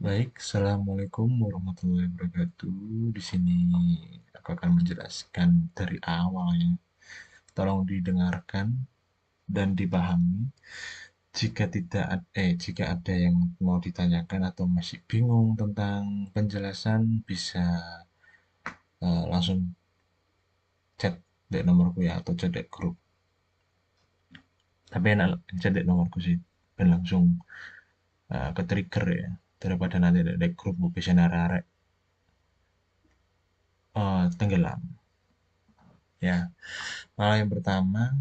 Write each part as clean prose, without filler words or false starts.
Baik, assalamualaikum warahmatullahi wabarakatuh. Di sini aku akan menjelaskan dari awal ya. Tolong didengarkan dan dipahami. Jika ada yang mau ditanyakan atau masih bingung tentang penjelasan, bisa langsung chat di nomorku ya atau chat di grup. Tapi enak chat di nomorku sih, dan langsung ke trigger ya daripada nanti di grup bisa narek tenggelam ya. Yang pertama,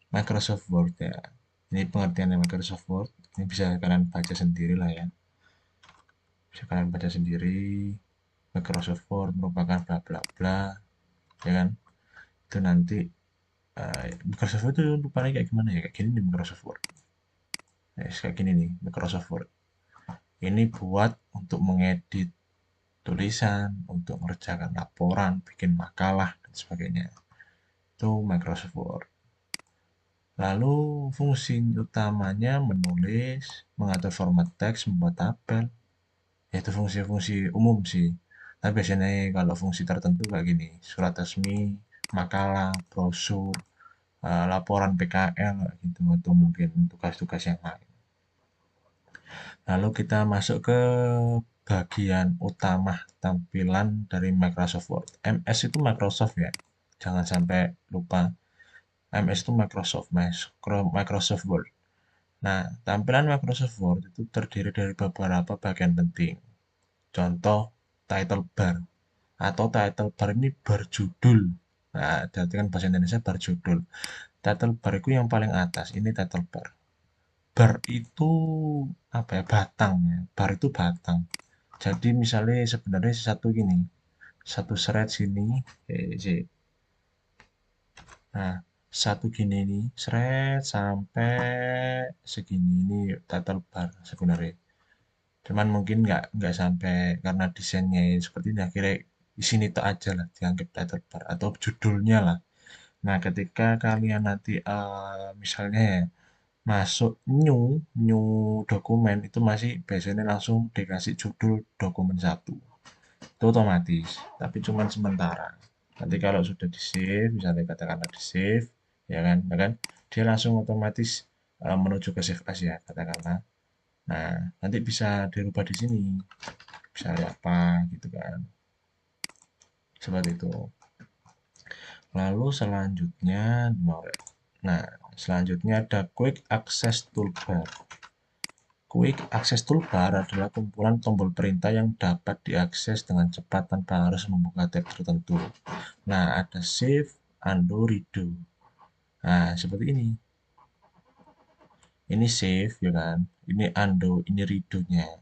Microsoft Word ya. Ini pengertiannya Microsoft Word. Ini bisa kalian baca sendiri lah ya. Bisa kalian baca sendiri. Microsoft Word merupakan bla bla bla, ya kan? Itu nanti Microsoft Word itu rupanya kayak gimana ya? Kayak gini nih Microsoft Word. Kayak gini nih Microsoft Word. Ini buat untuk mengedit tulisan, untuk mengerjakan laporan, bikin makalah dan sebagainya. Itu Microsoft Word. Lalu fungsi utamanya menulis, mengatur format teks, membuat tabel. Ya, itu fungsi-fungsi umum sih. Tapi biasanya kalau fungsi tertentu kayak gini, surat resmi, makalah, brosur, laporan PKL gitu, atau mungkin tugas-tugas yang lain. Lalu kita masuk ke bagian utama tampilan dari Microsoft Word. MS itu Microsoft ya. Jangan sampai lupa. MS itu Microsoft Word. Nah, tampilan Microsoft Word itu terdiri dari beberapa bagian penting. Contoh, title bar. Atau title bar ini berjudul. Nah, jadi kan bahasa Indonesia berjudul. Title bar itu yang paling atas, ini title bar. Bar itu apa ya? Batang ya. Bar itu batang. Jadi misalnya sebenarnya satu gini, satu thread sini, sih. Nah, satu gini nih, thread sampai segini ini title bar sebenarnya. Cuman mungkin nggak sampai karena desainnya seperti ini akhirnya di sini tuh aja lah dianggap title bar atau judulnya lah. Nah, ketika kalian nanti misalnya ya, masuk new dokumen itu masih biasanya langsung dikasih judul dokumen satu. Itu otomatis, tapi cuman sementara. Nanti kalau sudah di save, misalnya katakanlah di save, ya kan, dia langsung otomatis menuju ke save as ya, katakanlah. Nah, nanti bisa dirubah di sini, misalnya apa gitu kan, seperti itu. Lalu selanjutnya, nah selanjutnya ada Quick Access Toolbar. Quick Access Toolbar adalah kumpulan tombol perintah yang dapat diakses dengan cepat tanpa harus membuka tab tertentu. Nah, ada Save, Undo, Redo. Nah, seperti ini. Ini save, ya kan? Ini undo, ini redo-nya.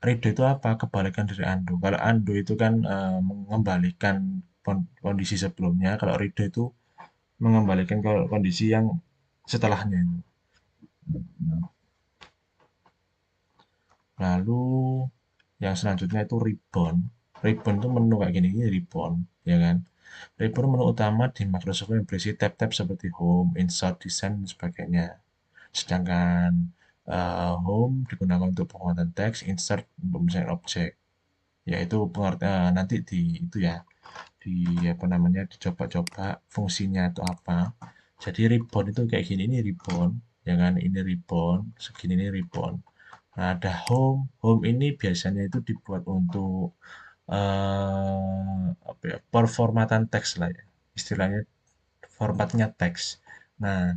Redo itu apa? Kebalikan dari undo. Kalau undo itu kan mengembalikan kondisi sebelumnya. Kalau redo itu mengembalikan ke kondisi yang setelahnya. Lalu yang selanjutnya itu ribbon. Ribbon itu menu kayak gini, ini ribbon, ya kan? Ribbon menu utama di Microsoft yang berisi tab-tab seperti Home, Insert, Design, dan sebagainya. Sedangkan Home digunakan untuk penguatan teks, Insert untuk misalnya objek. Yaitu pengertian nanti di itu ya, di apa namanya, dicoba-coba fungsinya itu apa. Jadi ribbon itu kayak gini, ini ribbon, ya kan? Ini ribbon, segini ini ribbon. Nah, ada home. Home ini biasanya itu dibuat untuk apa ya, performatan teks lah ya. Istilahnya formatnya teks. Nah,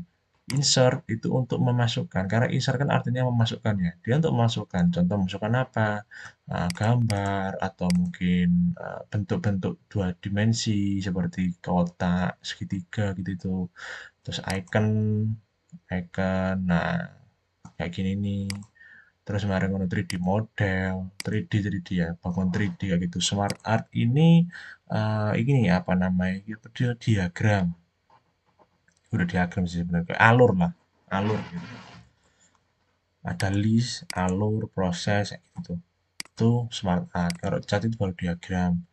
insert itu untuk memasukkan. Karena insert kan artinya memasukkan ya. Dia untuk memasukkan. Contoh memasukkan apa? Gambar atau mungkin bentuk-bentuk dua dimensi seperti kotak, segitiga gitu itu. Terus icon. Nah, kayak gini nih. Terus kemarin ngono 3D model, 3D ya, bangun 3D kayak gitu. Smart art ini apa namanya? Itu dia diagram. Udah diagram sih sebenarnya, kayak alur lah, alur gitu. Ada list, alur, proses kayak gitu. Itu smart art. Kalau cat itu baru diagram.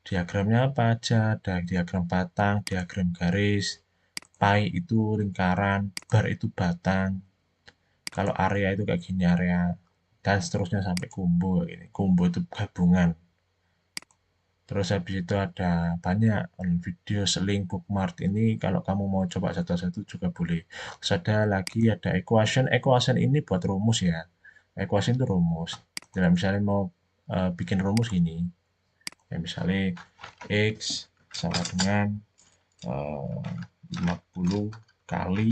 Diagramnya apa aja? Ada diagram batang, diagram garis, pie itu lingkaran, bar itu batang. Kalau area itu kayak gini area. dan seterusnya sampai combo ini. Combo itu gabungan. Terus habis itu ada banyak video link bookmark ini kalau kamu mau coba satu-satu juga boleh. Terus ada lagi ada equation. Equation ini buat rumus ya. Equation itu rumus. Jadi misalnya mau bikin rumus ini, ya misalnya X sama dengan 50 kali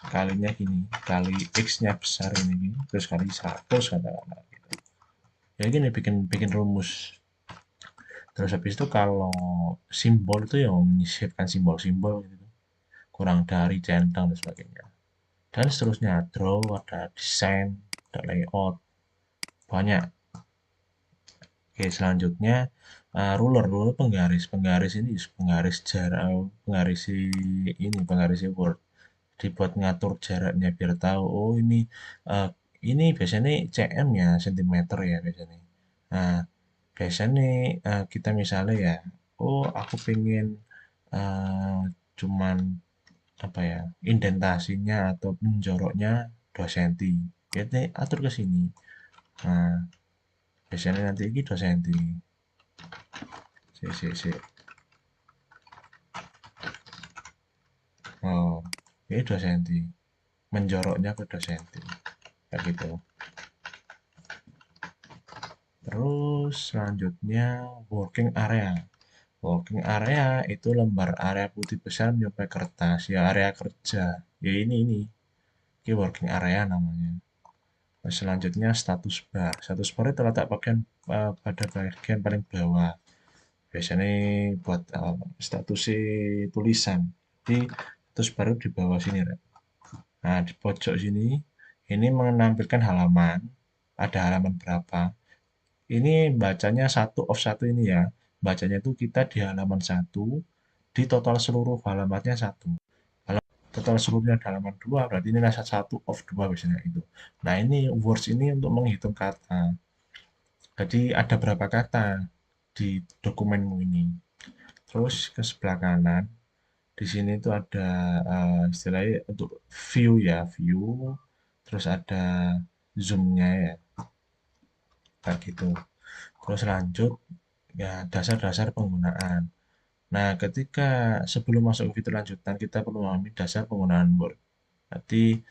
kalinya gini, kali X-nya besar ini, terus kali 100 katakanlah gitu. Ya gini bikin bikin rumus. Terus habis itu kalau simbol itu yang menyisipkan simbol-simbol gitu. Kurang dari, centang dan sebagainya. Dan seterusnya, draw, ada desain, ada layout, banyak. Oke, selanjutnya ruler penggaris. Penggaris ini penggaris jarak, penggaris Word. Dibuat ngatur jaraknya biar tahu, oh ini biasanya cm ya, sentimeter ya biasanya. Nah, biasanya kita misalnya ya, oh aku pengen eh, cuman apa ya, indentasinya atau menjoroknya 2 cm. Jadi atur ke sini. Nah, biasanya nanti ini 2 cm. Si. Oh, ini 2 cm. Menjoroknya ke 2 cm. Kayak gitu. Terus selanjutnya working area. Working area itu lembar area putih besar menyuplai kertas, ya area kerja. Ya ini working area namanya. Nah, selanjutnya status bar. Status bar itu terletak pada bagian paling bawah. Biasanya buat status tulisan. Jadi status bar itu di bawah sini, Rek. Nah, di pojok sini ini menampilkan halaman. Ada halaman berapa? Ini bacanya satu of satu ini ya. Bacanya itu kita di halaman satu, di total seluruh halamannya satu. Kalau total seluruhnya di halaman dua, berarti ini rasa satu of dua biasanya itu. Nah ini words ini untuk menghitung kata. Jadi ada berapa kata di dokumenmu ini. Terus ke sebelah kanan, di sini tuh ada istilahnya untuk view ya, view. Terus ada zoom-nya ya, kayak gitu. Terus lanjut, ya dasar-dasar penggunaan. Nah, ketika sebelum masuk ke fitur lanjutan, kita perlu memahami dasar penggunaan Word. Berarti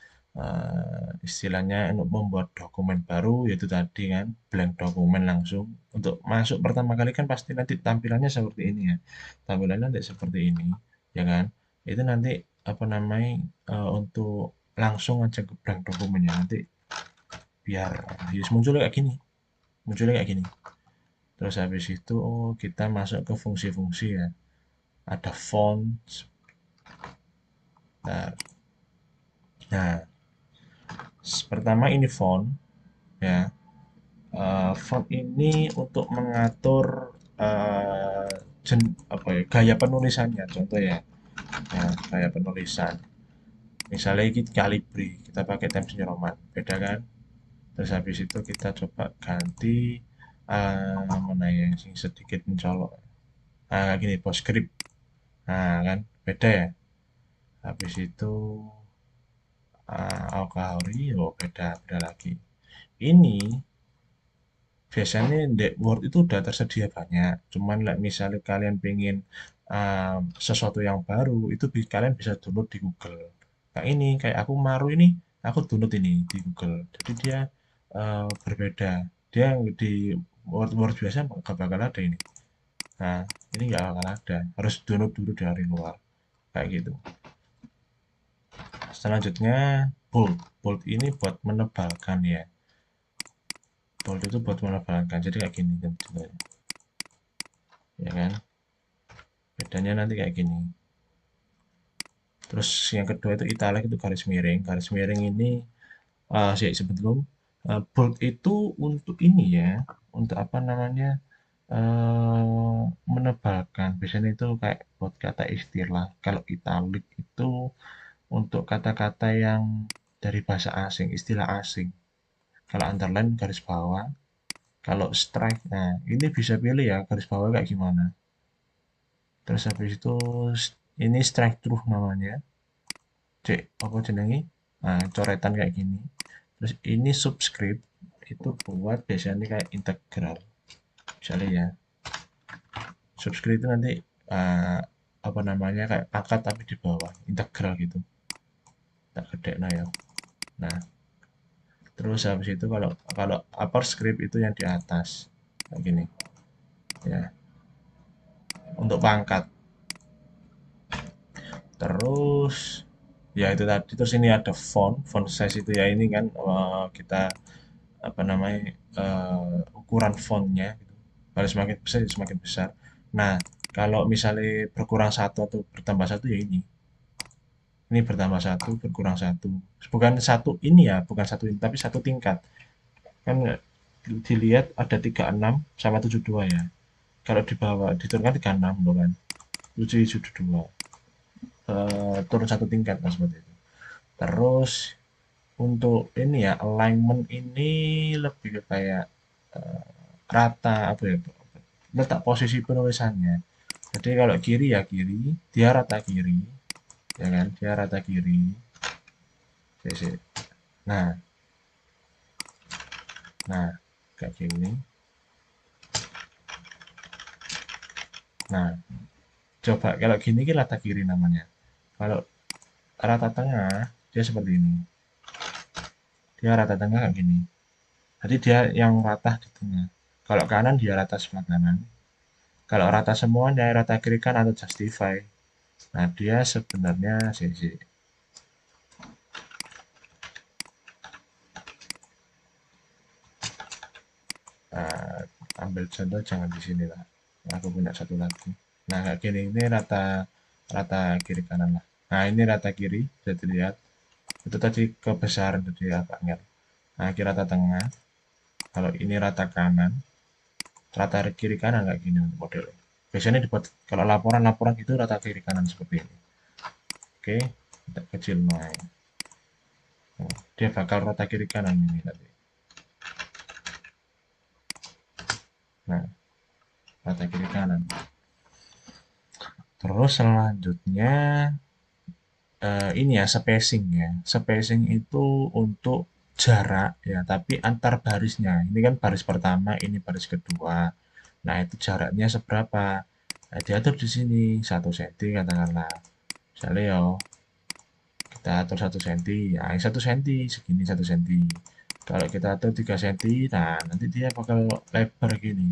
istilahnya untuk membuat dokumen baru, yaitu tadi kan, blank dokumen langsung. Untuk masuk pertama kali kan pasti nanti tampilannya seperti ini ya. Tampilannya nanti seperti ini, ya kan. Itu nanti apa namanya, untuk langsung aja ke blank dokumennya nanti biar munculnya kayak gini. Munculnya kayak gini. Terus habis itu kita masuk ke fungsi-fungsi ya. Ada font. Nah, pertama ini font ya. Font ini untuk mengatur apa ya, gaya penulisannya. Contoh ya, gaya penulisan. Misalnya ini Calibri, kita pakai Times New Roman, beda kan? Terus habis itu kita coba ganti mana yang sedikit mencolok. Nah, kayak gini, PostScript. Nah, kan beda ya. Habis itu Alkahori, oh beda lagi. Ini biasanya di Word itu udah tersedia banyak. Cuman misalnya kalian pengen sesuatu yang baru, itu kalian bisa download di Google. Kayak ini, kayak aku Maru ini, aku download ini di Google. Jadi dia berbeda. Dia di Word biasa nggak bakal ada ini. Nah, ini nggak bakal ada. Harus download dulu dari luar. Kayak gitu. Selanjutnya, bold. Bold ini buat menebalkan ya. Bold itu buat menebalkan. Jadi kayak gini kan ya kan? Bedanya nanti kayak gini. Terus yang kedua itu italic itu garis miring. Garis miring ini sebelum bold itu untuk ini ya, untuk apa namanya? Menebalkan. Biasanya itu kayak buat kata istilah. Kalau italic itu untuk kata-kata yang dari bahasa asing, istilah asing. Kalau underline garis bawah, kalau strike, nah ini bisa pilih ya garis bawah kayak gimana. Terus habis itu ini strike through namanya. Cek apa jenenge? Nah, coretan kayak gini. Terus ini subscript itu buat biasanya kayak integral. Misalnya ya, subscript itu nanti apa namanya kayak pangkat tapi di bawah integral gitu. Tak gede nah ya. Nah, terus habis itu kalau kalau upper script itu yang di atas kayak gini ya untuk pangkat. Terus ya itu tadi, terus ini ada font size itu ya ini kan kita apa namanya ukuran fontnya gitu. Kalau semakin besar ya semakin besar. Nah, kalau misalnya berkurang satu atau bertambah satu ya ini bertambah satu berkurang satu, bukan satu ini ya, bukan satu ini tapi satu tingkat kan. Dilihat ada 36 sama 72 ya, kalau di bawah diturunkan 36 loh kan, 72 turun satu tingkat kan seperti itu. Terus untuk ini ya alignment ini lebih ke kayak rata apa ya, letak posisi penulisannya. Jadi kalau kiri ya kiri, dia rata kiri, ya kan? Dia rata kiri. Sisi. Nah, nah kayak gini. Nah, coba kalau gini kan rata kiri namanya. Kalau rata tengah dia seperti ini. Dia rata tengah kayak gini. Jadi dia yang rata di tengah. Kalau kanan dia rata sebelah kanan. Kalau rata semuanya rata kiri kan atau justify. Nah, dia sebenarnya sisi. Nah, ambil contoh jangan di sini lah. Aku punya satu lagi. Nah, kayak gini ini rata rata kiri kanan lah. Nah, ini rata kiri, bisa dilihat. Itu tadi kebesaran tadi agak nger. Nah, kiri rata tengah. Kalau ini rata kanan, rata kiri kanan kayak gini untuk modelnya. Biasanya dibuat kalau laporan-laporan itu rata kiri kanan seperti ini. Oke, kita kecil main. Nah, dia bakal rata kiri kanan ini tadi. Nah, rata kiri kanan. Terus selanjutnya ini ya spacing ya. Spacing itu untuk jarak ya, tapi antar barisnya. Ini kan baris pertama, ini baris kedua. Nah, itu jaraknya seberapa? Nah, diatur di sini 1 cm katakanlah. Misalnya ya, kita atur 1 cm. Ya, 1 cm segini 1 cm. Kalau kita atur 3 cm, nah nanti dia bakal lebar gini.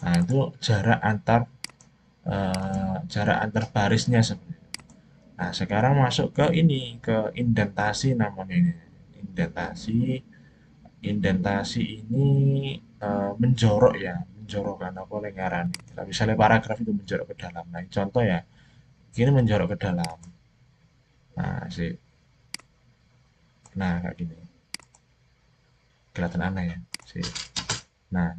Nah, itu jarak antar barisnya sebenarnya. Nah, sekarang masuk ke ini, ke indentasi namanya ini. Indentasi, indentasi ini menjorok ya, menjorokkan apa lingkaran. Nah, misalnya paragraf itu menjorok ke dalam. Nah, contoh ya, ini menjorok ke dalam. Nah, sih. Nah, kayak gini. Kelihatan aneh ya. Sih. Nah,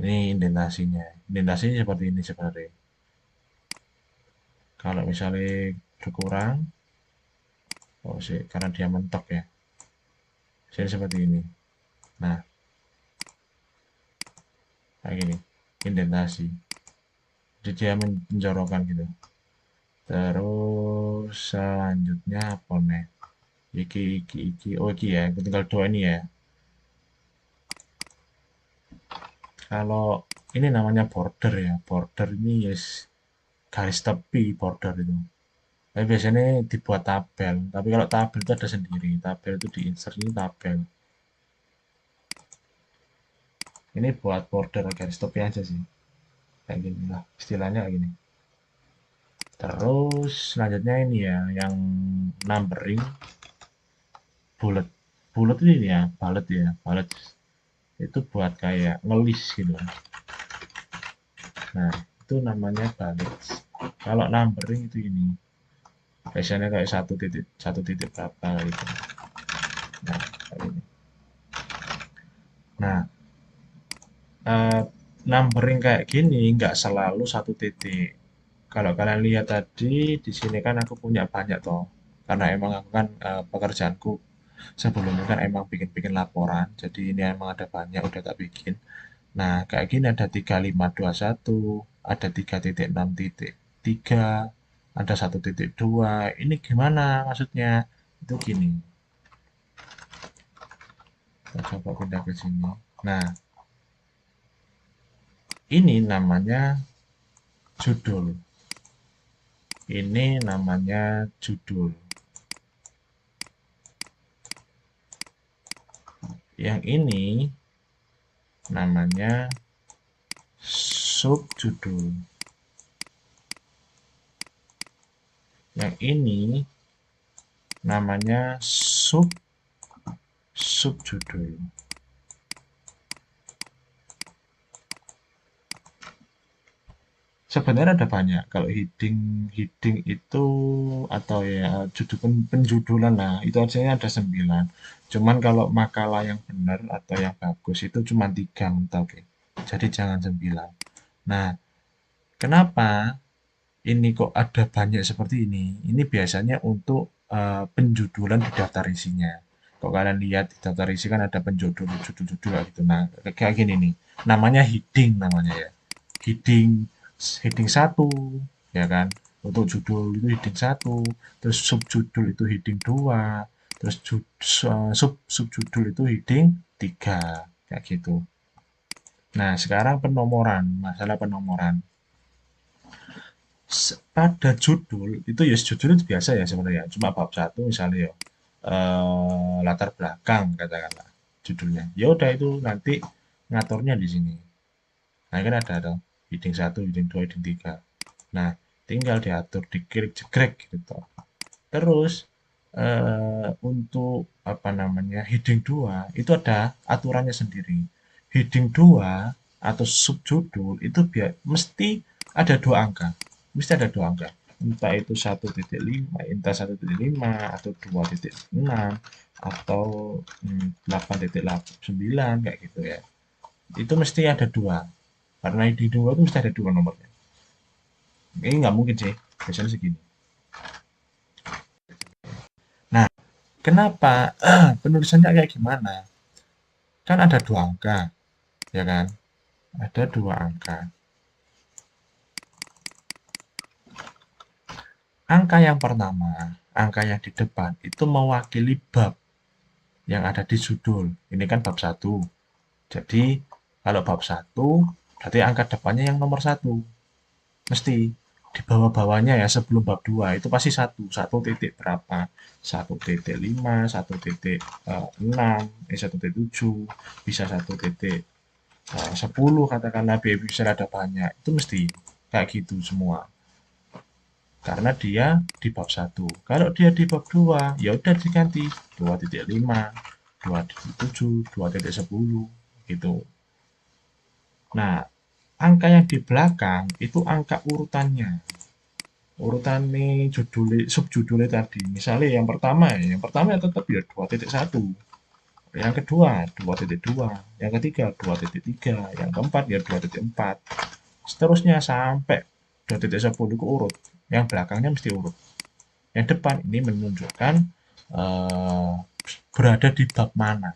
ini indentasinya. Indentasinya seperti ini sebenarnya. Kalau misalnya berkurang, oh sih, karena dia mentok ya. Jadi seperti ini. Nah, kayak gini, indentasi. Jadi dia menjorokkan gitu. Terus selanjutnya apa nih? Iki. Oh iki ya, tinggal dua ini ya. Kalau ini namanya border ya. Border ini yes, garis tepi border itu. Tapi biasanya dibuat tabel. Tapi kalau tabel itu ada sendiri. Tabel itu di insert ini tabel. Ini buat border garis tepi aja sih. Kayak gini lah. Istilahnya kayak gini. Terus selanjutnya ini ya, yang numbering bullet. Bullet ini ya, bullet ya, bullet itu buat kayak ngelis gitu. Nah, itu namanya bullet. Kalau numbering itu ini, biasanya kayak satu titik berapa gitu. Nah, kayak ini. Nah, eh, numbering kayak gini nggak selalu satu titik. Kalau kalian lihat tadi di sini kan aku punya banyak toh, karena emang aku kan pekerjaanku sebelumnya kan emang bikin-bikin laporan, jadi ini emang ada banyak udah tak bikin. Nah, kayak gini ada 3521, ada 3.6.3, ada 1.2. Ini gimana maksudnya? Itu gini. Kita coba pindah ke sini. Nah, ini namanya judul. Ini namanya judul. Yang ini namanya subjudul. Yang ini namanya subjudul. Sebenarnya ada banyak. Kalau heading itu atau ya judul penjudulan lah, itu artinya ada 9. Cuman kalau makalah yang benar atau yang bagus itu cuma 3 mentok ya. Jadi jangan 9. Nah, kenapa ini kok ada banyak seperti ini? Ini biasanya untuk penjudulan di daftar isinya. Kalau kalian lihat di daftar isi kan ada penjudul, judul-judul gitu. Nah, kayak gini nih. Namanya heading namanya ya. Heading heading 1 ya kan. Untuk judul itu heading 1, terus subjudul itu heading 2, terus subjudul itu heading 3 kayak gitu. Nah, sekarang penomoran, masalah penomoran. Pada judul itu ya judul itu biasa ya sebenarnya cuma bab 1 misalnya ya latar belakang katakanlah judulnya ya udah itu nanti ngaturnya di sini. Nah kan ada dong heading 1, heading 2, heading 3. Nah tinggal diatur diklik jegrek gitu. Terus untuk apa namanya heading 2 itu ada aturannya sendiri. Heading 2 atau subjudul itu mesti ada 2 angka. Mesti ada 2 angka. Entah itu 1.5, entah 1.5 atau 2.6 atau 8.9 kayak gitu ya. Itu mesti ada 2. Karena heading 2 itu mesti ada 2 nomornya. Ini nggak mungkin sih. Biasanya segini. Nah, kenapa penulisannya kayak gimana? Kan ada 2 angka, ya kan? Ada 2 angka. Angka yang pertama, angka yang di depan itu mewakili bab yang ada di judul. Ini kan bab 1. Jadi, kalau bab 1, berarti angka depannya yang nomor 1. Mesti. Di bawah-bawahnya ya sebelum bab 2 itu pasti 1. 1 titik berapa? 1.5, 1.6, 1.7, bisa 1.10 katakanlah bisa ada banyak. Itu mesti kayak gitu semua. Karena dia di bab 1. Kalau dia di bab 2, ya udah diganti 2.5, 2.7, 2.10 gitu. Nah, angka yang di belakang itu angka urutannya. Urutan nih subjudulnya tadi. Misalnya yang pertama ya tetap ya 2.1. Yang kedua 2.2, yang ketiga 2.3, yang keempat ya 2.4. Seterusnya sampai 2.10 ke urut. Yang belakangnya mesti urut. Yang depan ini menunjukkan eh, berada di bab mana.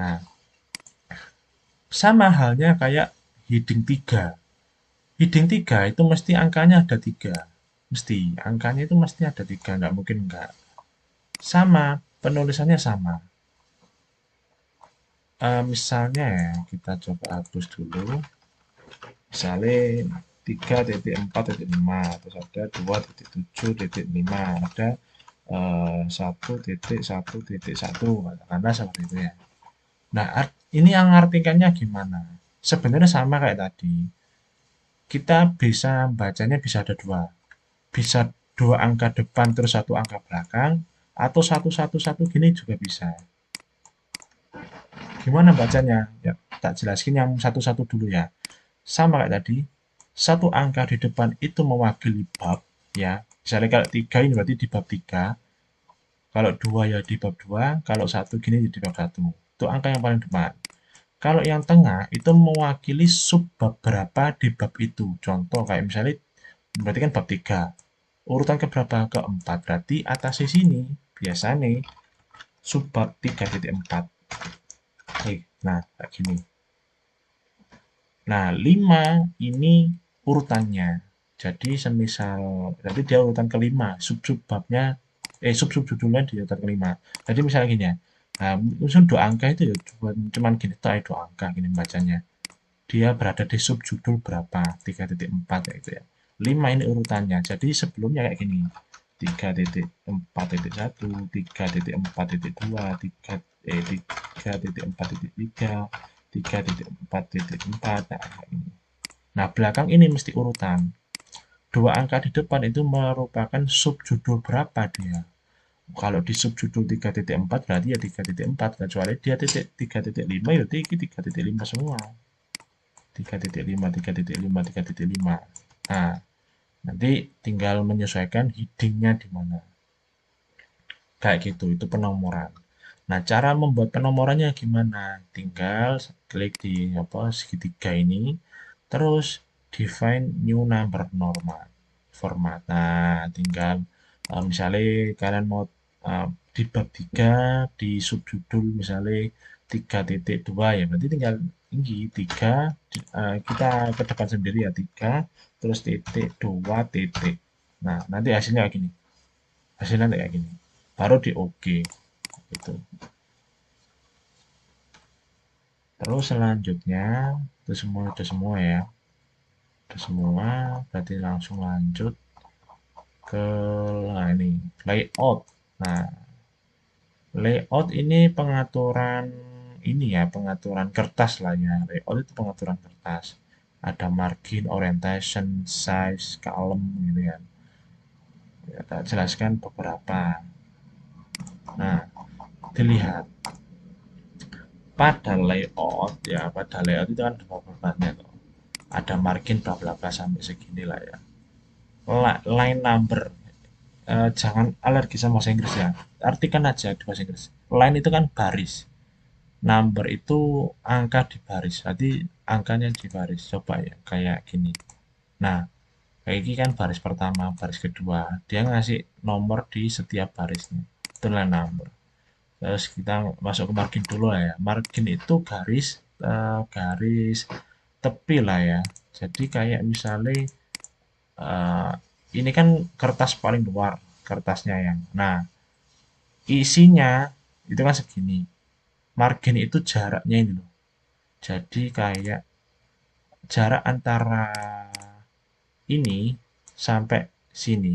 Nah, sama halnya kayak heading 3. Heading 3 itu mesti angkanya ada 3. Mesti, angkanya itu mesti ada 3, nggak mungkin enggak. Sama, penulisannya sama. Misalnya ya, kita coba hapus dulu. Misalnya 3.4.5, terus ada 2.7.5, ada 1.1.1, katakanlah seperti itu ya. Nah, ini yang artikannya gimana? Sebenarnya sama kayak tadi. Kita bisa bacanya bisa ada 2. Bisa 2 angka depan terus 1 angka belakang, atau 111 gini juga bisa. Gimana bacanya? Ya, tak jelaskin yang satu-satu dulu ya. Sama kayak tadi, 1 angka di depan itu mewakili bab, ya. Misalnya kalau 3 ini berarti di bab 3, kalau 2 ya di bab 2, kalau 1 gini di bab 1. Itu angka yang paling depan. Kalau yang tengah itu mewakili sub bab berapa di bab itu. Contoh kayak misalnya berarti kan bab 3. Urutan keberapa? Keempat. Berarti atas sini biasanya sub bab 3.4. Nah, kayak gini. Nah, 5 ini urutannya. Jadi semisal, berarti dia urutan kelima, sub-sub babnya, sub-sub judulnya di urutan kelima. Jadi misalnya gini ya, nah, unsur dua angka itu ya cuman gini, tuh dua angka gini bacanya. Dia berada di sub judul berapa, 3.4 ya itu ya. 5 ini urutannya, jadi sebelumnya kayak gini, 3.4.1, 3.4.2, 3.4.3, 3.4.4, nah kayak gini. Nah, belakang ini mesti urutan. Dua angka di depan itu merupakan subjudul berapa dia. Kalau di subjudul 3.4 berarti ya 3.4, kecuali dia 3.5 ya 3.5 semua. 3.5, 3.5, 3.5. Nah, nanti tinggal menyesuaikan headingnya di mana. Kayak gitu, itu penomoran. Nah, cara membuat penomorannya gimana? Tinggal klik di segitiga ini, terus define new number normal format. Nah, tinggal misalnya kalian mau di bab 3 di subjudul misalnya 3.2 ya, berarti tinggal tinggi 3 kita ke depan sendiri ya 3 terus titik 2 titik. Nah, nanti hasilnya kayak gini. Hasilnya kayak gini. Baru di OK gitu. Terus selanjutnya itu semua ya. Itu semua berarti langsung lanjut ke ini layout. Nah, layout ini pengaturan ini ya, pengaturan kertas lah ya. Layout itu pengaturan kertas. Ada margin, orientation, size, column gitu ya. Kita jelaskan beberapa. Nah, dilihat pada layout itu kan ada beberapa tuh. Ada margin bla bla bla sampai segini lah ya. Line number, jangan alergi sama bahasa Inggris ya. Artikan aja di bahasa Inggris. Line itu kan baris. Number itu angka di baris. Berarti angkanya di baris. Coba ya kayak gini. Nah, kayak ini kan baris pertama, baris kedua. Dia ngasih nomor di setiap barisnya. Itulah number. Terus kita masuk ke margin dulu lah ya. Margin itu garis tepi lah ya. Jadi kayak misalnya eh, ini kan kertas paling luar, kertasnya yang. Nah, isinya itu kan segini. Margin itu jaraknya ini loh. Jadi kayak jarak antara ini sampai sini.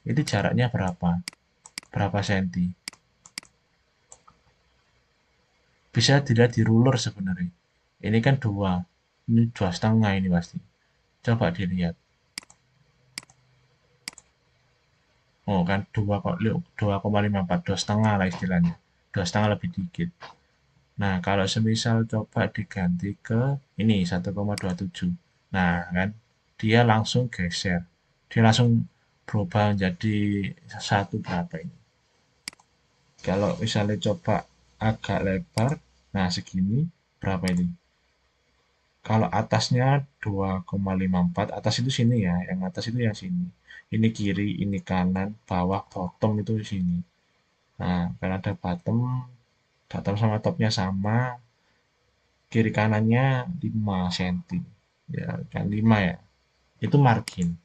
Itu jaraknya berapa? Berapa senti? Bisa dilihat di ruler sebenarnya. Ini kan dua. Ini 2,5 ini pasti. Coba dilihat. Oh kan 2,54, 2,5 lah istilahnya. 2,5 lebih dikit. Nah, kalau semisal coba diganti ke ini 1,27. Nah, kan dia langsung geser. Dia langsung berubah menjadi satu berapa ini. Kalau misalnya coba agak lebar, nah segini berapa ini? Kalau atasnya 2,54, atas itu sini ya, yang atas itu yang sini. Ini kiri, ini kanan, bawah, bottom itu di sini. Nah, karena ada bottom, bottom sama topnya sama, kiri kanannya 5 cm. Ya, kan 5 ya. Itu margin.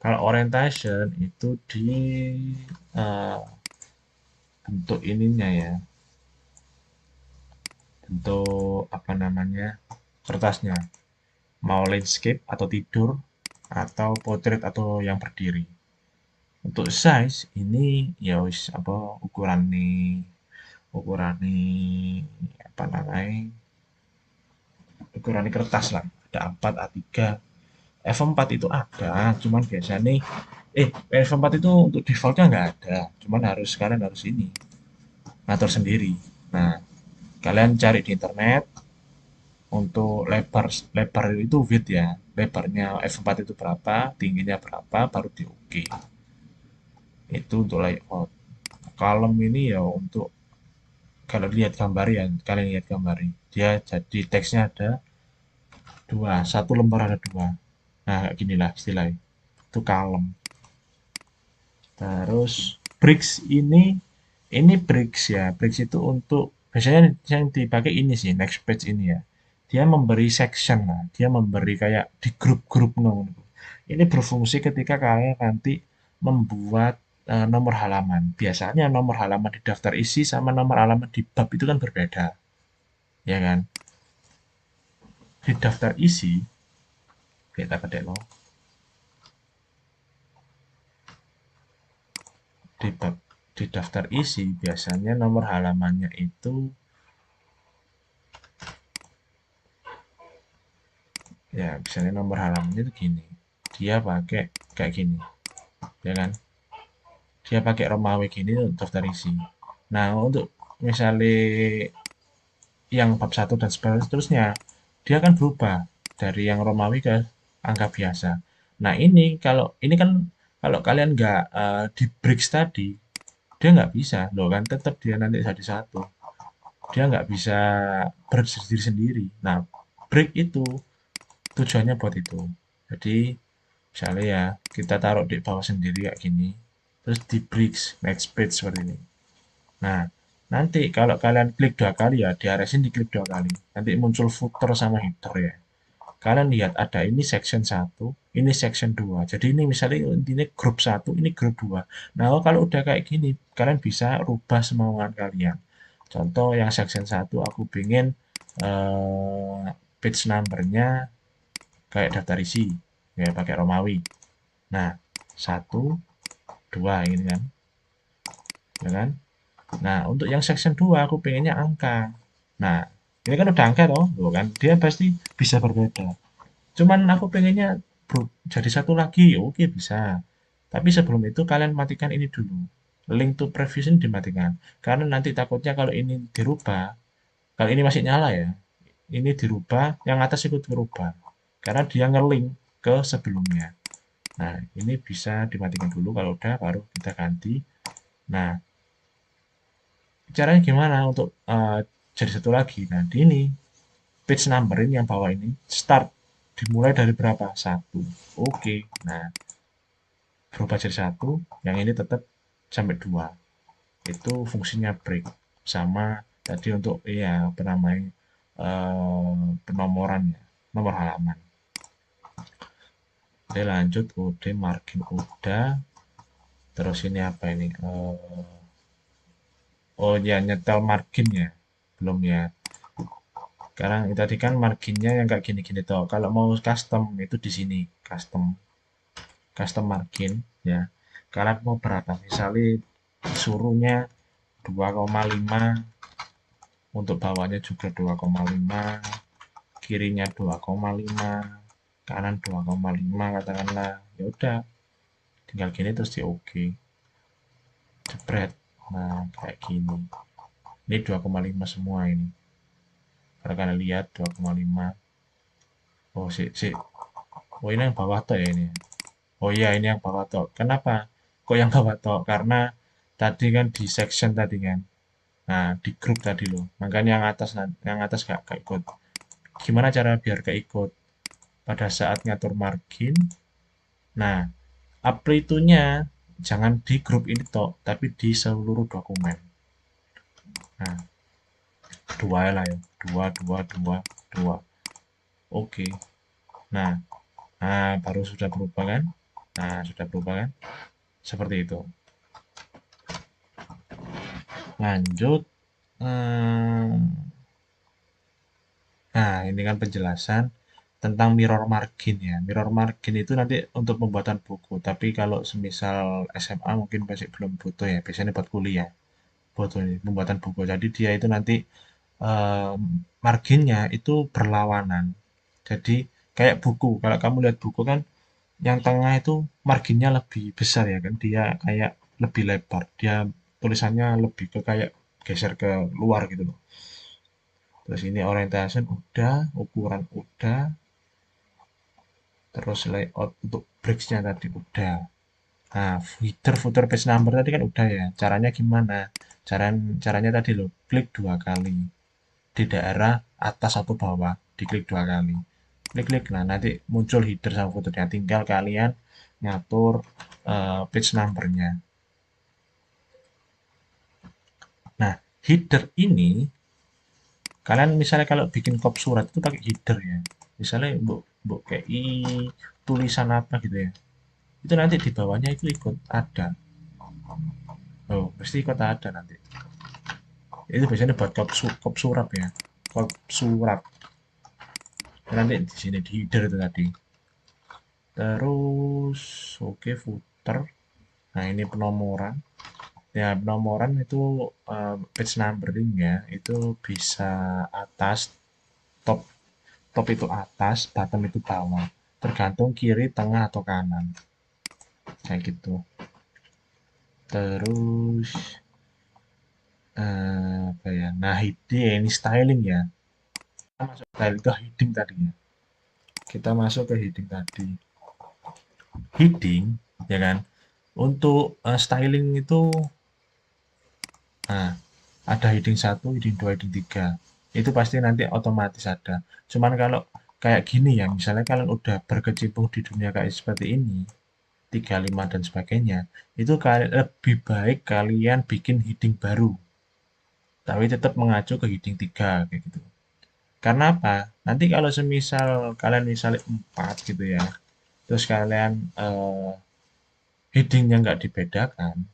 Kalau orientation itu di eh, bentuk ininya ya, bentuk apa namanya, kertasnya. Mau landscape atau tidur, atau portrait atau yang berdiri. Untuk size ini ya wis apa ukuran nih apa namanya ukuran kertas lah ada A4 A3 F4 itu ada cuman biasanya F4 itu untuk defaultnya nggak ada cuman kalian harus ini ngatur sendiri. Nah, kalian cari di internet untuk lebar lebar itu width ya, lebarnya F4 itu berapa, tingginya berapa, baru di OK. Itu untuk layout. Column ini ya untuk kalau lihat gambar ya, kalian lihat gambar ini. Dia jadi teksnya ada dua, satu lembar ada dua. Nah, kayak ginilah istilahnya. Itu column. Terus bricks ini bricks ya. Bricks itu untuk biasanya yang dipakai ini sih, next page ini ya. Dia memberi section lah. Dia memberi kayak di grup-grup no. Ini berfungsi ketika kalian nanti membuat nomor halaman. Biasanya nomor halaman di daftar isi sama nomor halaman di bab itu kan berbeda, ya kan? Di daftar isi, kita kedek lo, di bab di daftar isi biasanya nomor halamannya itu ya misalnya nomor halamannya itu gini. Dia pakai kayak gini, ya kan? Dia pakai Romawi gini untuk daftar isi. Nah, untuk misalnya yang bab 1 dan seterusnya, dia kan berubah dari yang Romawi ke angka biasa. Nah, ini kan kalau kalian nggak di breaks tadi, dia nggak bisa loh kan, tetap dia nanti jadi satu. Dia nggak bisa berdiri sendiri. Nah, break itu tujuannya buat itu. Jadi, misalnya ya, kita taruh di bawah sendiri kayak gini, terus di breaks, next page seperti ini. Nah, nanti kalau kalian klik dua kali ya, diaresin diklik dua kali. Nanti muncul footer sama header ya. Kalian lihat ada ini section 1, ini section 2. Jadi ini misalnya ini grup 1, ini grup 2. Nah, kalau udah kayak gini, kalian bisa rubah semauan kalian. Contoh yang section 1 aku pengen page number-nya kayak daftar isi, ya pakai Romawi. Nah, 1, 2 ini kan, ya kan? Nah, untuk yang section 2 aku pengennya angka. Nah, ini kan udah angka toh, tuh kan? Dia pasti bisa berbeda. Cuman aku pengennya jadi satu lagi, oke bisa. Tapi sebelum itu kalian matikan ini dulu. Link to previous ini dimatikan. Karena nanti takutnya kalau ini dirubah, kalau ini masih nyala ya, ini dirubah, yang atas ikut berubah. Karena dia ngelink ke sebelumnya. Nah, ini bisa dimatikan dulu kalau udah baru kita ganti. Nah, caranya gimana untuk jadi satu lagi? Nah, di ini page number ini yang bawah ini start dimulai dari berapa? Satu. Oke. Nah, berubah jadi satu, yang ini tetap sampai dua. Itu fungsinya break sama tadi untuk ya apa namanya penomorannya, nomor halaman. Oke, lanjut kode margin udah. Terus ini apa ini? Oh ya nyetel margin ya, belum ya. Sekarang tadi kan marginnya yang kayak gini-gini toh. Kalau mau custom itu di sini custom custom margin ya. Kalian mau berapa? Misalnya suruhnya 2,5, untuk bawahnya juga 2,5, kirinya 2,5, kanan 2,5 katakanlah. Ya udah, tinggal gini terus di oke. Jebret. Nah, kayak gini. Ini 2,5 semua ini. Kalau kalian lihat 2,5. Oh, Oh, ini yang bawah toh ya ini. Oh iya, ini yang bawah toh. Kenapa? Kok yang bawah toh? Karena tadi kan di section tadi kan. Nah, di grup tadi loh. Makanya yang atas gak ikut. Gimana cara biar keikut? Pada saat ngatur margin, nah, apply-to-nya jangan di grup ini toh, tapi di seluruh dokumen. Nah, dua lah ya. Dua, dua, dua, dua. Oke. Nah, baru sudah berubah kan? Nah, sudah berubah kan? Seperti itu. Lanjut. Nah, ini kan penjelasan tentang mirror margin ya. Mirror margin itu nanti untuk pembuatan buku. Tapi kalau semisal SMA mungkin masih belum butuh ya. Biasanya buat kuliah. Butuh ini, pembuatan buku. Jadi dia itu nanti eh, marginnya itu berlawanan. Jadi kayak buku. Kalau kamu lihat buku kan yang tengah itu marginnya lebih besar ya kan. Dia kayak lebih lebar. Dia tulisannya lebih ke kayak geser ke luar gitu loh. Terus ini orientation udah, ukuran udah, terus layout untuk breaks-nya tadi udah. Nah, footer page number tadi kan udah ya. Caranya gimana? Caranya tadi loh, klik dua kali di daerah atas atau bawah, diklik dua kali. Klik-klik, nah nanti muncul header sama footernya. Tinggal kalian ngatur page number-nya. Nah, header ini kalian misalnya kalau bikin kop surat itu pakai header ya. Misalnya bu KI tulisan apa gitu ya, itu nanti di bawahnya itu ikut ada. Oh, pasti ikut ada nanti. Itu biasanya buat kop surat ya. Kop surat. Nanti di sini di header itu tadi. Terus, oke, footer. Nah, ini penomoran. Ya, penomoran itu page numbering ya. Itu bisa atas, top top itu atas, bottom itu bawah. Tergantung kiri, tengah, atau kanan. Kayak gitu. Terus, apa ya? Nah, ini styling ya. Kita masuk style ke heading tadi ya. Kita masuk ke heading tadi. Heading, ya kan? Untuk styling itu, nah, ada heading satu, heading 2, heading 3. Itu pasti nanti otomatis ada. Cuman kalau kayak gini ya, misalnya kalian udah berkecimpung di dunia kayak seperti ini, 35 dan sebagainya, itu lebih baik kalian bikin heading baru. Tapi tetap mengacu ke heading 3 kayak gitu. Karena apa? Nanti kalau semisal kalian misalnya 4 gitu ya, terus kalian headingnya nggak dibedakan,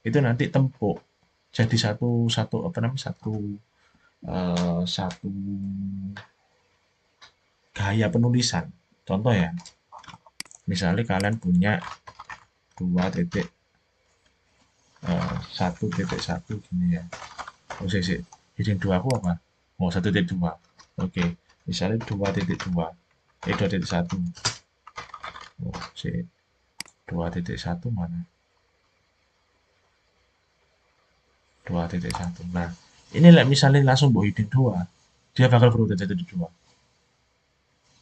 itu nanti tempuk. Jadi satu satu apa namanya satu gaya penulisan. Contoh ya, misalnya kalian punya 2.1.1 gini ya. Oh, sih, heading 2 aku apa? Oh, 1.2. Oke, misalnya 2.2. 2.1. Oh, sih, 2.1 mana? 2.1. Nah, ini misalnya langsung bawa heading 2, dia bakal berubah jadi 2.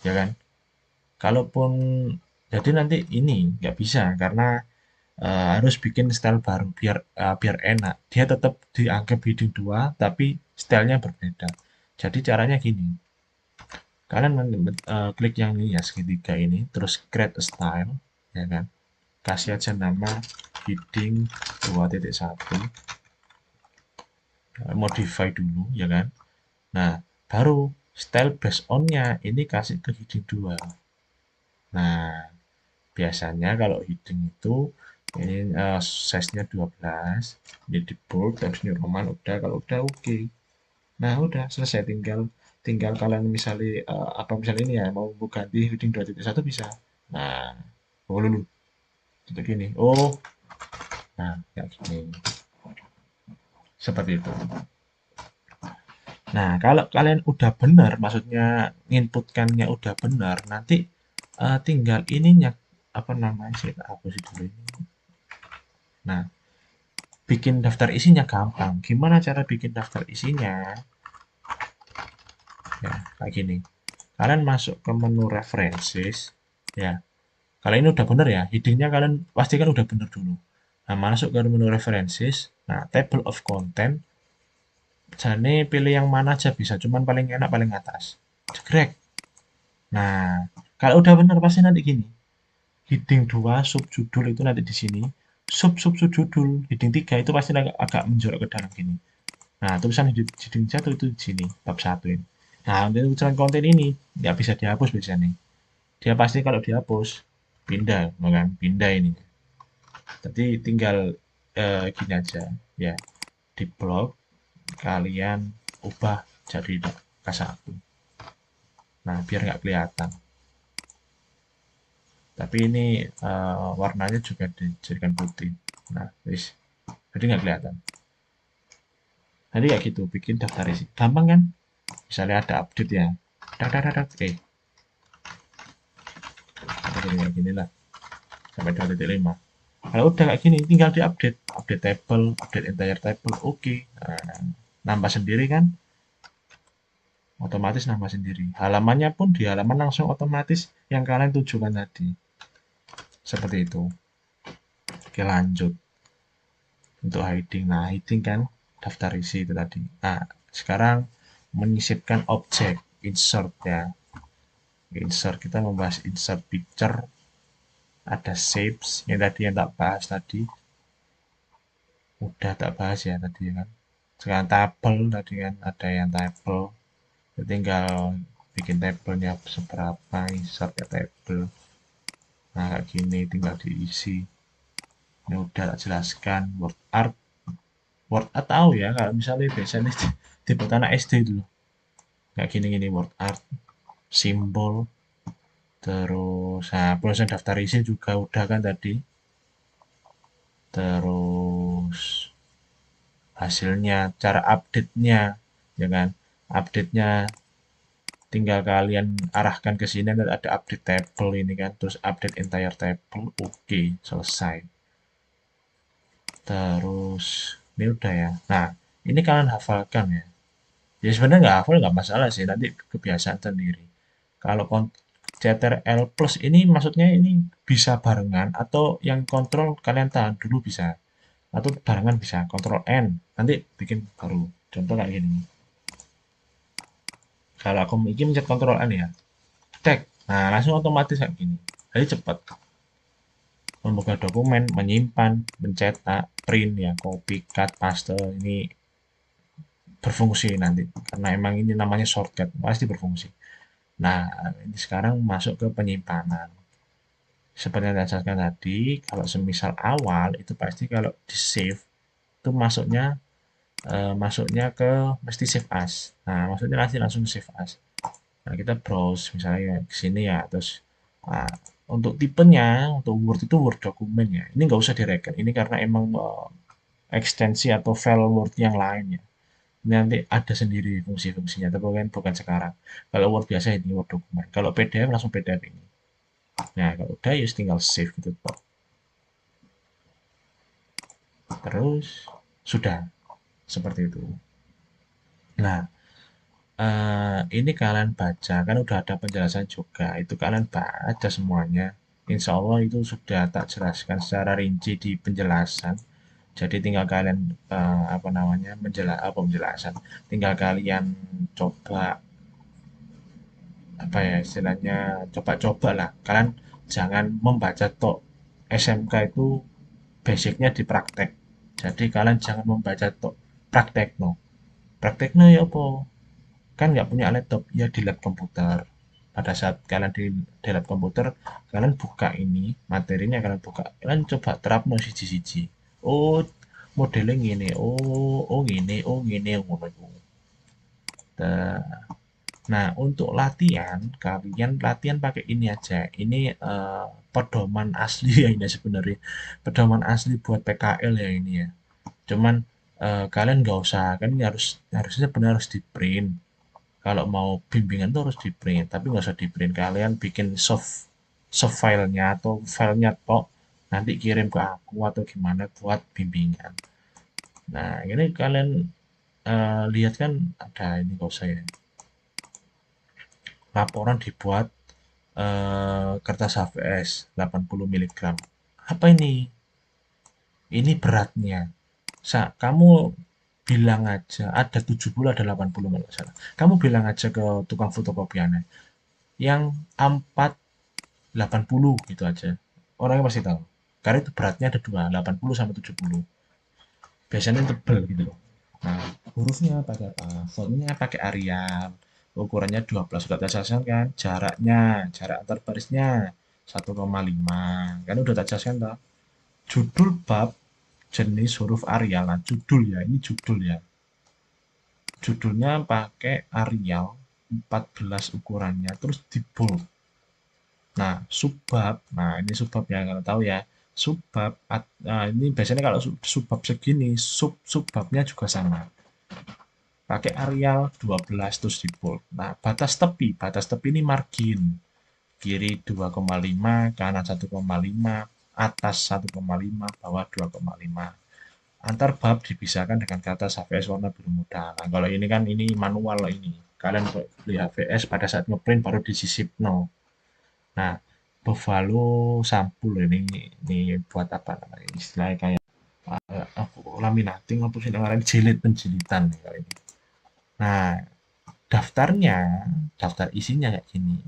Ya kan? Kalaupun jadi nanti ini nggak bisa karena harus bikin style baru biar enak. Dia tetap dianggap heading 2 tapi stylenya berbeda. Jadi caranya gini. Kalian klik yang ini ya segitiga ini, terus create a style, ya kan? Kasih aja nama heading 2.1, modify dulu, ya kan? Nah, baru style based on-nya ini kasih ke heading 2. Nah, biasanya kalau heading itu ini size-nya 12, ini di bold, terus New Roman udah, kalau udah oke. Nah, udah selesai, tinggal tinggal kalian misalnya apa misalnya ini ya mau ganti heading 2.1 bisa. Nah, oh dulu untuk gini. Oh, nah kayak gini. Seperti itu. Nah, kalau kalian udah benar, maksudnya inputkannya udah benar, nanti tinggal ininya apa namanya sih? Apa sih dulu ini? Nah, bikin daftar isinya gampang. Gimana cara bikin daftar isinya? Ya, kayak gini. Kalian masuk ke menu references, ya. Kalau ini udah bener ya, headingnya kalian pastikan udah bener dulu. Nah, masuk ke menu references, nah, table of content, jadi pilih yang mana aja bisa, cuman paling enak paling atas. Jegrek. Nah, kalau udah bener pasti nanti gini. Heading 2 subjudul itu nanti di sini. Subjudul heading 3 itu pasti agak menjorok ke dalam gini. Nah, tulisan heading 1 itu di sini, bab 1 ini. Nah, untuk tulisan konten ini nggak bisa dihapus biasanya. Dia pasti kalau dihapus pindah, kan? Pindah ini. Jadi tinggal gini aja, ya di blog kalian ubah jadi K1. Nah, biar nggak kelihatan. Tapi ini warnanya juga dijadikan putih. Nah, wis. Jadi nggak kelihatan. Jadi kayak gitu, bikin daftar isi. Gampang kan? Misalnya ada update ya. Dak. Kayak gini lah. Sampai 2.5. Kalau udah kayak gini, tinggal diupdate. Update table, update entire table. Oke. Nah, nambah sendiri kan? Otomatis nambah sendiri. Halamannya pun di halaman langsung otomatis yang kalian tujukan tadi. Seperti itu. Oke, lanjut. Untuk hiding. Nah, hiding kan daftar isi itu tadi. Nah, sekarang menyisipkan objek. Insert ya. Insert. Kita membahas insert picture. Ada shapes. Yang tadi yang tak bahas tadi. Udah tak bahas ya tadi kan. Sekarang tabel tadi kan. Ada yang tabel. Tinggal bikin tabelnya seberapa. Insert ke tabel. Nah, kayak gini tinggal diisi. Ini udah tak jelaskan word art. Word art tahu ya, kalau misalnya biasanya di anak SD dulu. Kayak gini-gini word art, simbol, terus nah, proses daftar isi juga udah kan tadi. Terus hasilnya, cara update-nya, ya kan? Update-nya tinggal kalian arahkan ke sini dan ada update table ini kan, terus update entire table, oke, selesai. Terus ini udah ya. Nah, ini kalian hafalkan ya. Ya sebenarnya nggak hafal nggak masalah sih, nanti kebiasaan sendiri. Kalau CTRL plus ini maksudnya ini bisa barengan atau yang kontrol kalian tahan dulu bisa. Atau barengan bisa, kontrol N. Nanti bikin baru. Contoh kayak gini. Kalau aku bikin mencet kontrol N ya, cek. Nah, langsung otomatis kayak gini. Jadi cepat. Membuka dokumen, menyimpan, mencetak, print ya, copy, cut, paste. Ini berfungsi nanti. Karena emang ini namanya shortcut, pasti berfungsi. Nah, ini sekarang masuk ke penyimpanan. Seperti yang saya jelaskan tadi, kalau semisal awal itu pasti kalau di save itu masuknya ke mesti save as. Nah, maksudnya nanti langsung save as. Nah, kita browse misalnya ke sini ya, terus nah, untuk tipenya, untuk Word itu Word dokumen ya. Ini nggak usah direken. Ini karena emang ekstensi atau file Word yang lain ya. Ini nanti ada sendiri fungsi-fungsinya, tapi bukan sekarang. Kalau Word biasa ini Word dokumen. Kalau PDF langsung PDF ini. Nah, kalau udah ya tinggal save gitu toh. Terus sudah seperti itu. Nah, ini kalian baca kan udah ada penjelasan juga. Itu kalian baca semuanya. Insya Allah itu sudah tak jelaskan secara rinci di penjelasan. Jadi tinggal kalian apa namanya apa penjelasan. Tinggal kalian coba apa ya istilahnya coba-coba lah. Kalian jangan membaca tok. SMK itu basicnya di praktek. Jadi kalian jangan membaca tok praktek no. Prakteknya ya apa? Kan nggak punya laptop, ya di lab komputer. Pada saat kalian di lab komputer, kalian buka ini, materinya kalian buka. Kalian coba terapno siji-siji. Oh, modeling ini. Oh gini, oh gini, ngono iku. Nah, untuk latihan, kalian latihan pakai ini aja. Ini pedoman asli ya ini sebenarnya. Pedoman asli buat PKL ya ini ya. Cuman kalian nggak usah, kan ini harusnya benar harus di print. Kalau mau bimbingan tuh harus di print, tapi nggak usah di print. Kalian bikin soft filenya atau filenya tok, nanti kirim ke aku atau gimana buat bimbingan. Nah, ini kalian lihat kan ada ini nggak usah ya. Laporan dibuat kertas HVS 80 mg. Apa ini? Ini beratnya. Kamu bilang aja ada 70 ada 80 kalau nggak salah. Kamu bilang aja ke tukang fotokopiannya yang A4 80 gitu aja. Orangnya pasti tahu. Karena itu beratnya ada dua, 80 sama 70. Biasanya tebel gitu loh. Nah, hurufnya pakai apa? Fontnya pakai Arial. Ukurannya 12 sudah tak jelaskan kan? Jarak antar barisnya 1,5. Kan udah tak jelaskan toh? Judul bab jenis huruf Arial. Nah, judul ya, ini judul ya. Judulnya pakai Arial 14 ukurannya, terus di bold. Nah, subbab, nah ini subbab ya kalau tahu ya. Subbab, nah ini biasanya kalau subbab segini, subbabnya juga sama. Pakai Arial 12 terus di bold. Nah, batas tepi ini margin. Kiri 2,5, kanan 1,5, atas 1,5, bawah 2,5. Antar bab dipisahkan dengan kata HVS warna biru muda. Nah, kalau ini kan ini manual loh ini. Kalian beli HVS pada saat ngeprint baru disisip no. Nah, Buffalo sampul ini buat apa namanya? Istilahnya kayak laminating apa sih namanya jilid penjilitan kayak ini. Nah, daftarnya, daftar isinya kayak gini.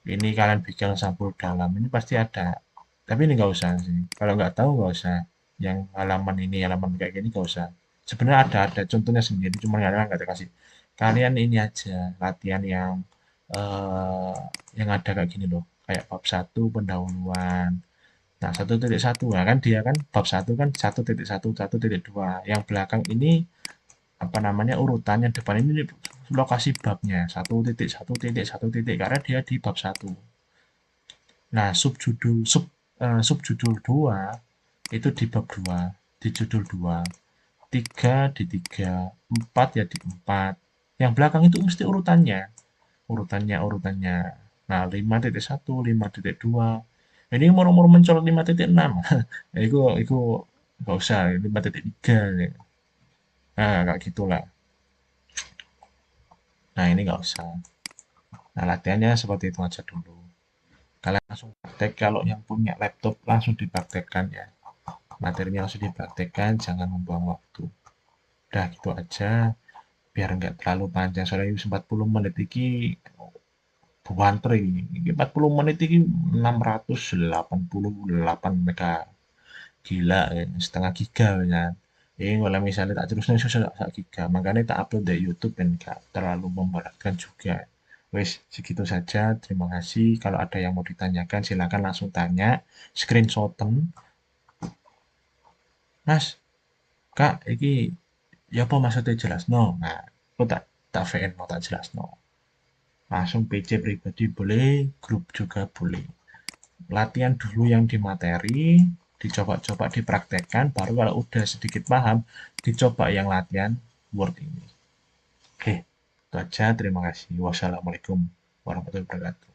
Ini kalian bikin sampul dalam ini pasti ada. Tapi ini nggak usah sih. Kalau nggak tahu nggak usah. Yang halaman ini, halaman kayak gini nggak usah. Sebenarnya ada contohnya sendiri, cuma nggak ada kasih. Kalian ini aja latihan yang ada kayak gini loh. kayak bab 1 pendahuluan. Nah, 1.1, nah kan dia kan bab 1 kan 1.1, 1.2. Yang belakang ini apa namanya urutannya depan ini lokasi babnya 1.1.1 karena dia di bab 1. Nah, subjudul 2 itu di bab 2, di judul 2. 3 di 3, 4 ya di 4. Yang belakang itu mesti urutannya. Nah, 5.1, 5.2. Ini mau mencolok 5.6. Ya, itu nggak usah 5.3. Nah, kayak gitulah. Nah, ini nggak usah. Nah, latihannya seperti itu aja dulu. Kalian langsung praktek. Kalau yang punya laptop langsung dipraktekkan ya. Materinya langsung dipraktekkan, jangan membuang waktu. Udah gitu aja. Biar nggak terlalu panjang. Soalnya 40 menit ini buanter ini. 40 menit ini 688 mega. Gila, setengah giga ya. Ini kalau misalnya tak terusnya susah sak giga. Makanya tak upload di YouTube dan gak terlalu memberatkan juga. Wes, segitu saja. Terima kasih. Kalau ada yang mau ditanyakan, silakan langsung tanya. Screenshoten. Mas, Kak, ini ya apa maksudnya jelas? No. Nah, aku tak VN mau tak jelas no. Langsung PC pribadi boleh, grup juga boleh. Latihan dulu yang di materi, dicoba-coba dipraktekkan, baru kalau udah sedikit paham, dicoba yang latihan Word ini. Oke, itu aja. Terima kasih. Wassalamualaikum warahmatullahi wabarakatuh.